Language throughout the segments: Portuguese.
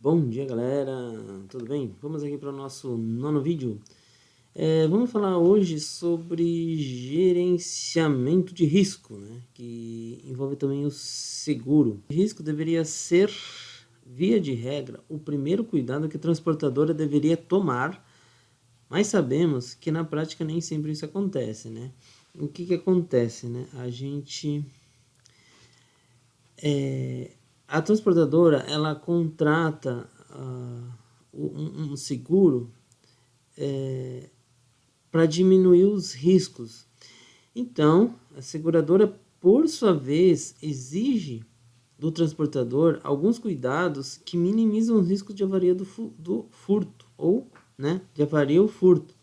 Bom dia, galera, tudo bem? Vamos aqui para o nosso nono vídeo. Vamos falar hoje sobre gerenciamento de risco, né? Que envolve também o seguro. O risco deveria ser, via de regra, o primeiro cuidado que a transportadora deveria tomar, mas sabemos que na prática nem sempre isso acontece, né? O que acontece, né? A transportadora, ela contrata um seguro para diminuir os riscos. Então, a seguradora, por sua vez, exige do transportador alguns cuidados que minimizam os riscos de avaria do furto, ou de avaria ou furto.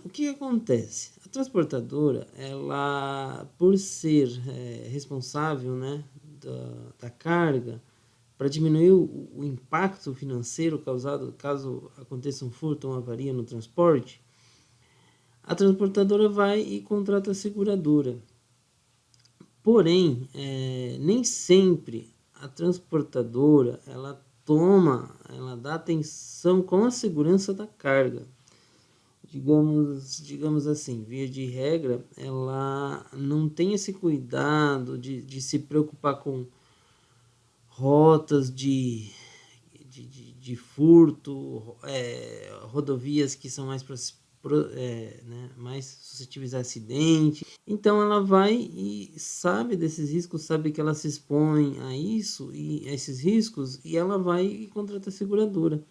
O que acontece? A transportadora, ela, por ser responsável da carga, para diminuir o impacto financeiro causado caso aconteça um furto ou uma avaria no transporte, a transportadora vai e contrata a seguradora. Porém, nem sempre a transportadora ela dá atenção com a segurança da carga. Digamos assim, via de regra, ela não tem esse cuidado de se preocupar com rotas de furto, rodovias que são mais suscetíveis a acidente. Então ela vai e sabe desses riscos, sabe que ela se expõe a isso e a esses riscos, e ela vai e contrata a seguradora.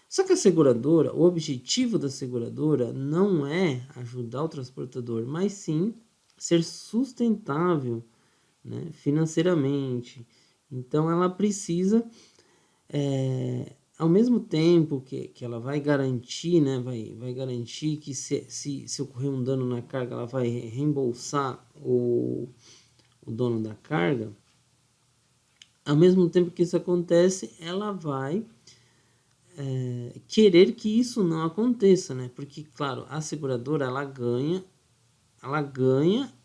Só que a seguradora, o objetivo da seguradora não é ajudar o transportador, mas sim ser sustentável, né, financeiramente. Então ela precisa, ao mesmo tempo que ela vai garantir, né, vai garantir que se ocorrer um dano na carga, ela vai reembolsar o dono da carga. Ao mesmo tempo que isso acontece, ela vai querer que isso não aconteça, né? Porque, claro, a seguradora ela ganha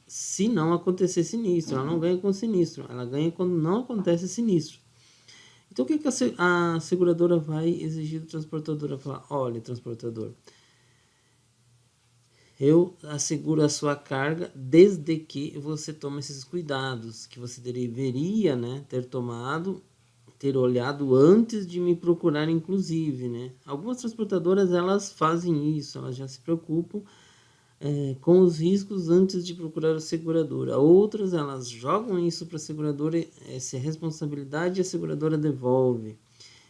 se não acontecer sinistro, ela não ganha com sinistro, ela ganha quando não acontece sinistro. Então o que a seguradora vai exigir do transportador? Ela falar, olha, transportador, eu asseguro a sua carga desde que você tome esses cuidados que você deveria, né, ter olhado antes de me procurar, inclusive, né? Algumas transportadoras elas fazem isso, elas já se preocupam com os riscos antes de procurar a seguradora. Outras elas jogam isso para a seguradora, essa responsabilidade, e a seguradora devolve.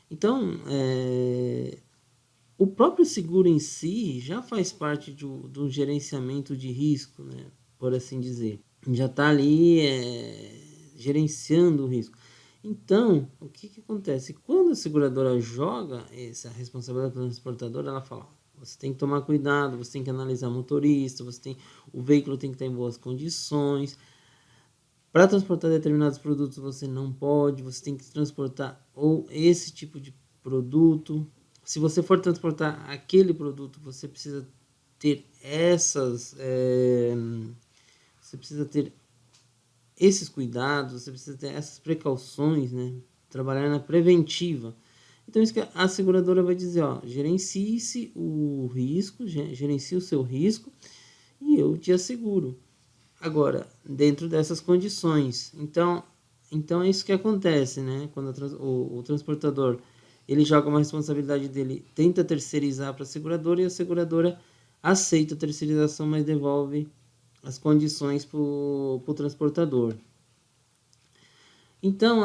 Então, o próprio seguro em si já faz parte do gerenciamento de risco, né? Por assim dizer. Já está ali gerenciando o risco. Então, o que acontece? Quando a seguradora joga essa responsabilidade para o transportador, ela fala, você tem que tomar cuidado, você tem que analisar o motorista, o veículo tem que estar em boas condições. Para transportar determinados produtos você não pode, você tem que transportar ou esse tipo de produto. Se você for transportar aquele produto, você precisa ter você precisa ter esses cuidados, você precisa ter essas precauções, né? Trabalhar na preventiva. Então isso que a seguradora vai dizer, ó, gerencie o risco, gerencie o seu risco e eu te asseguro. Agora, dentro dessas condições. Então é isso que acontece, né? Quando o transportador ele joga uma responsabilidade dele, tenta terceirizar para a seguradora e a seguradora aceita a terceirização, mas devolve as condições para o transportador. Então,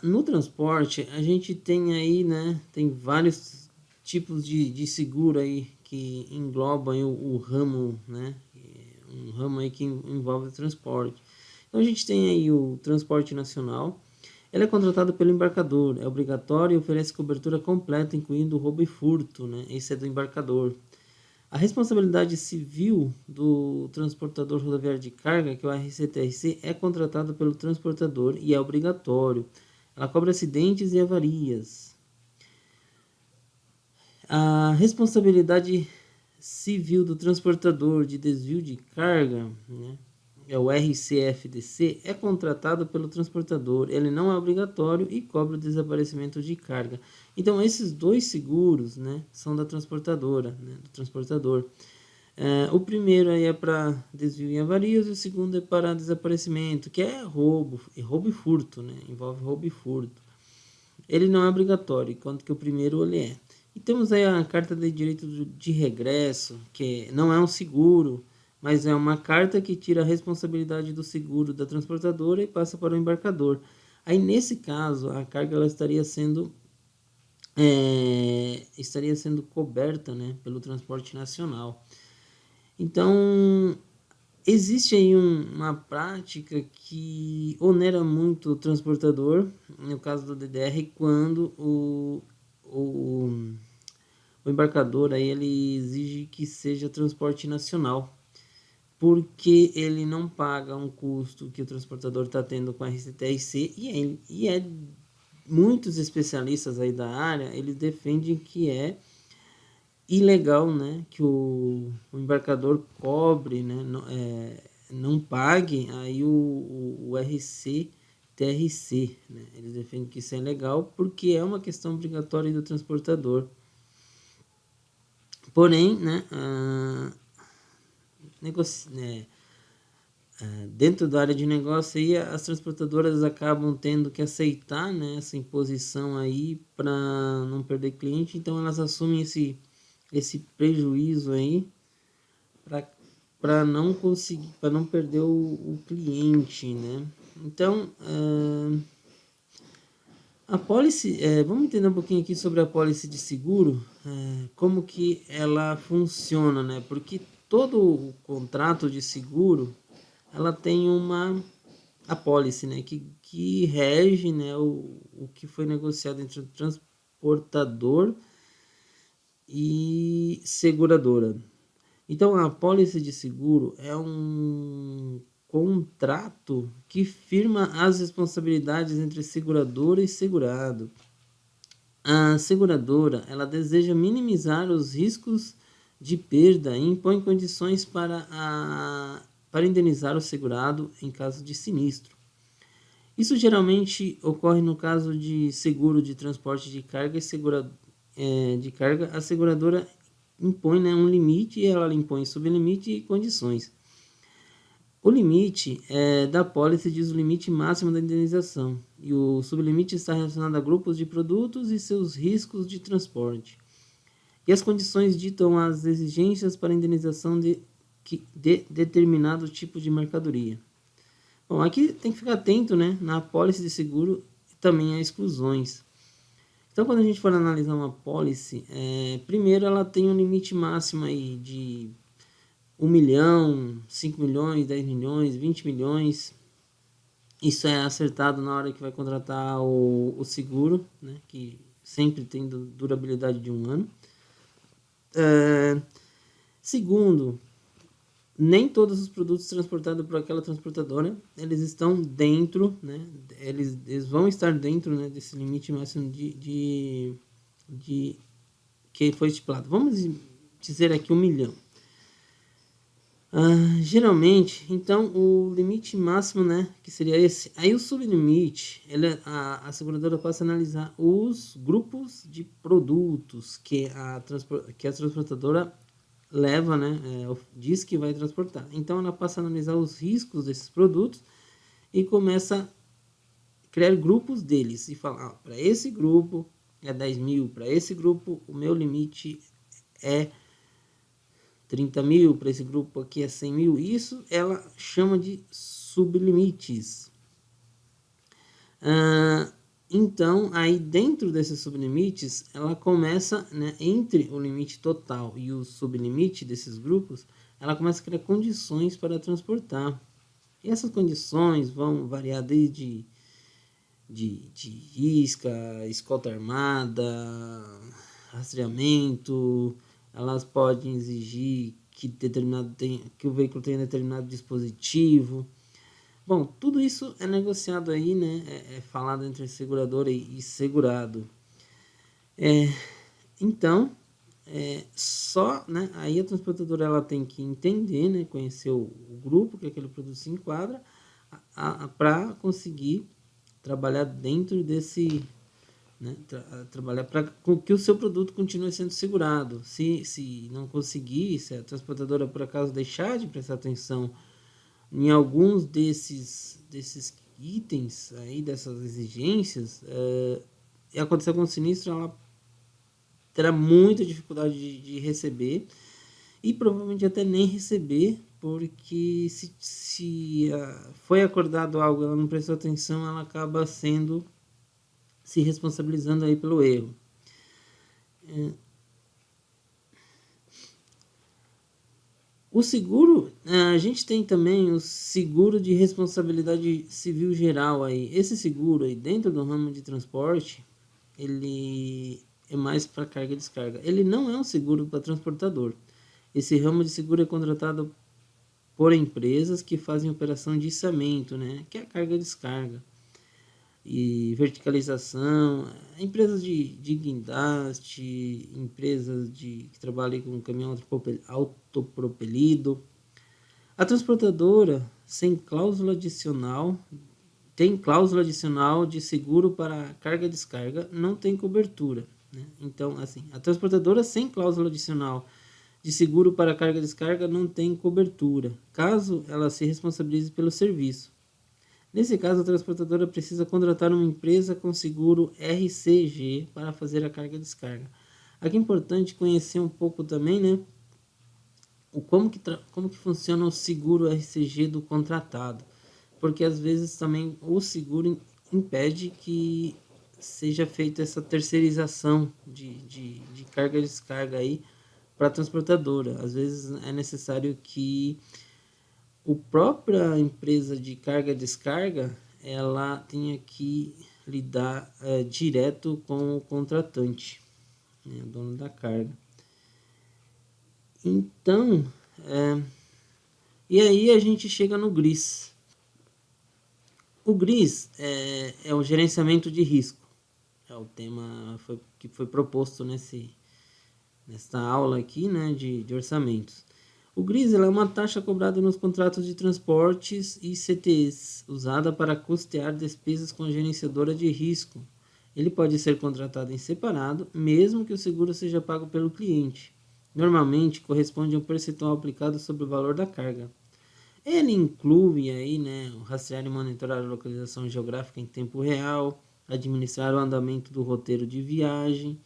no transporte, a gente tem aí, né? Tem vários tipos de seguro aí que englobam o ramo, né? Um ramo aí que envolve o transporte. Então a gente tem aí o transporte nacional. Ele é contratado pelo embarcador, é obrigatório e oferece cobertura completa, incluindo roubo e furto, né? Esse é do embarcador. A responsabilidade civil do transportador rodoviário de carga, que é o RCTRC, é contratado pelo transportador e é obrigatório. Ela cobre acidentes e avarias. A responsabilidade civil do transportador de desvio de carga, né? é o RCFDC, é contratado pelo transportador, ele não é obrigatório e cobra o desaparecimento de carga. Então, esses dois seguros, né, são da transportadora, né, do transportador. O primeiro aí é para desvio e avarias, e o segundo é para desaparecimento, que é roubo e furto, né, envolve roubo e furto. Ele não é obrigatório, enquanto que o primeiro ele é. E temos aí a carta de direito de regresso, que não é um seguro, mas é uma carta que tira a responsabilidade do seguro da transportadora e passa para o embarcador. Aí, nesse caso, a carga ela estaria sendo coberta, né, pelo transporte nacional. Então, existe aí uma prática que onera muito o transportador, no caso do DDR, quando o embarcador aí, ele exige que seja transporte nacional, porque ele não paga um custo que o transportador está tendo com a RCTRC e muitos especialistas aí da área, eles defendem que é ilegal, né, que o embarcador cobre, né, não pague aí o RCTRC, né, eles defendem que isso é legal porque é uma questão obrigatória do transportador. Porém, né, dentro da área de negócio aí, as transportadoras acabam tendo que aceitar, né, essa imposição aí para não perder cliente, então elas assumem esse prejuízo aí para não conseguir, para não perder o cliente, né? Então, a pólice, vamos entender um pouquinho aqui sobre a pólice de seguro, como que ela funciona, né? Porque todo o contrato de seguro, ela tem a pólice, né? Que rege, né? O que foi negociado entre o transportador e seguradora. Então, a pólice de seguro é um contrato que firma as responsabilidades entre seguradora e segurado. A seguradora, ela deseja minimizar os riscos de perda e impõe condições para indenizar o segurado em caso de sinistro. Isso geralmente ocorre no caso de seguro de transporte de carga de carga. A seguradora impõe, né, um limite e ela impõe sublimite e condições. O limite da pólice diz o limite máximo da indenização e o sublimite está relacionado a grupos de produtos e seus riscos de transporte. E as condições ditam as exigências para indenização de determinado tipo de mercadoria. Bom, aqui tem que ficar atento, né, na pólice de seguro e também a exclusões. Então, quando a gente for analisar uma pólice, primeiro ela tem um limite máximo aí de 1 milhão, 5 milhões, 10 milhões, 20 milhões. Isso é acertado na hora que vai contratar o seguro, né, que sempre tem durabilidade de 1 ano. Segundo, nem todos os produtos transportados por aquela transportadora, eles estão dentro, né, eles vão estar dentro, né, desse limite máximo de que foi estipulado. Vamos dizer aqui 1 milhão. Geralmente, então, o limite máximo, né, que seria esse. Aí o sublimite, a seguradora passa a analisar os grupos de produtos que a transportadora leva, né, diz que vai transportar. Então, ela passa a analisar os riscos desses produtos e começa a criar grupos deles e falar, para esse grupo é 10 mil, para esse grupo o meu limite é 30 mil, para esse grupo aqui é 100 mil. Isso ela chama de sublimites. Então, aí dentro desses sublimites, ela começa, né, entre o limite total e o sublimite desses grupos, ela começa a criar condições para transportar. E essas condições vão variar desde de isca, escolta armada, rastreamento. Elas podem exigir que o veículo tenha determinado dispositivo. Bom, tudo isso é negociado aí, né? É falado entre seguradora e segurado. Então, só, né, aí a transportadora ela tem que entender, né, conhecer o grupo que aquele produto se enquadra, para conseguir trabalhar dentro desse, né, trabalhar para que o seu produto continue sendo segurado. Se não conseguir, se a transportadora por acaso deixar de prestar atenção em alguns desses itens aí, dessas exigências, e acontecer algum sinistro, ela terá muita dificuldade de receber e provavelmente até nem receber, porque se foi acordado algo e ela não prestou atenção, ela acaba se responsabilizando aí pelo erro. O seguro, a gente tem também o seguro de responsabilidade civil geral aí. Esse seguro aí dentro do ramo de transporte, ele é mais para carga e descarga. Ele não é um seguro para transportador. Esse ramo de seguro é contratado por empresas que fazem operação de içamento, né, que é a carga e descarga. E verticalização, empresas de guindaste, empresas que trabalham com caminhão autopropelido. A transportadora sem cláusula adicional, tem cláusula adicional de seguro para carga e descarga, não tem cobertura, né? Então, assim, a transportadora sem cláusula adicional de seguro para carga e descarga não tem cobertura, caso ela se responsabilize pelo serviço. Nesse caso, a transportadora precisa contratar uma empresa com seguro RCG para fazer a carga e descarga. Aqui é importante conhecer um pouco também, né, como que funciona o seguro RCG do contratado, porque às vezes também o seguro impede que seja feita essa terceirização de carga e descarga aí para a transportadora. Às vezes é necessário que a própria empresa de carga e descarga ela tenha que lidar direto com o contratante, né, o dono da carga. Então, e aí a gente chega no GRIS. O GRIS é o gerenciamento de risco. É o tema que foi proposto nesta aula aqui, né, de orçamentos. O GRIS é uma taxa cobrada nos contratos de transportes e CTEs, usada para custear despesas com a gerenciadora de risco. Ele pode ser contratado em separado, mesmo que o seguro seja pago pelo cliente. Normalmente, corresponde a um percentual aplicado sobre o valor da carga. Ele inclui aí, né, o rastrear e monitorar a localização geográfica em tempo real, administrar o andamento do roteiro de viagem,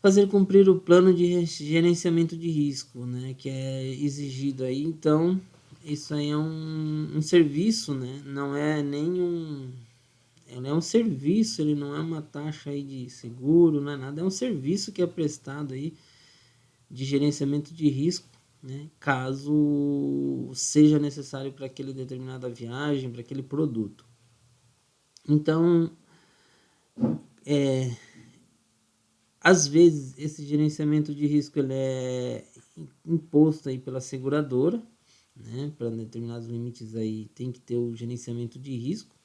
fazer cumprir o plano de gerenciamento de risco, né, que é exigido aí. Então, isso aí é um serviço, né, não é nenhum... Ele é um serviço, ele não é uma taxa aí de seguro, não é nada, é um serviço que é prestado aí de gerenciamento de risco, né, caso seja necessário para aquela determinada viagem, para aquele produto. Então, às vezes esse gerenciamento de risco ele é imposto aí pela seguradora, né, para determinados limites aí tem que ter o gerenciamento de risco,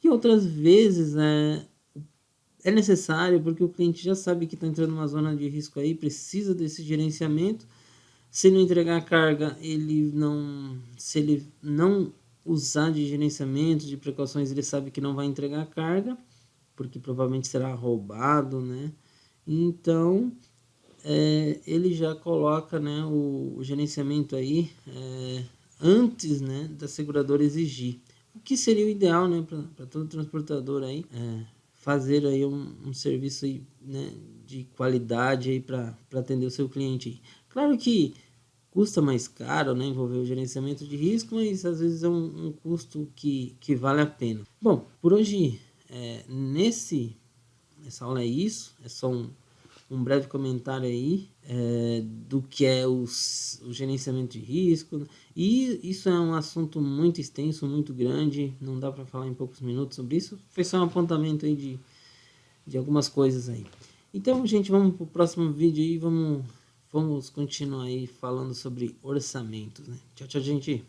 e outras vezes é necessário porque o cliente já sabe que está entrando numa zona de risco aí, precisa desse gerenciamento. Se não entregar a carga, se ele não usar de gerenciamento, de precauções, ele sabe que não vai entregar a carga, porque provavelmente será roubado, né? Então, ele já coloca, né, o gerenciamento aí antes, né, da seguradora exigir. O que seria o ideal, né, para todo transportador aí, fazer aí um serviço aí, né, de qualidade aí para atender o seu cliente aí. Claro que custa mais caro, né, envolver o gerenciamento de risco, mas às vezes é um custo que vale a pena. Bom, por hoje, nessa aula é isso, é só um breve comentário aí do que é o gerenciamento de risco, e isso é um assunto muito extenso, muito grande, não dá para falar em poucos minutos sobre isso, foi só um apontamento aí de algumas coisas aí. Então, gente, vamos para o próximo vídeo aí, vamos continuar aí falando sobre orçamentos, né? Tchau, tchau, gente!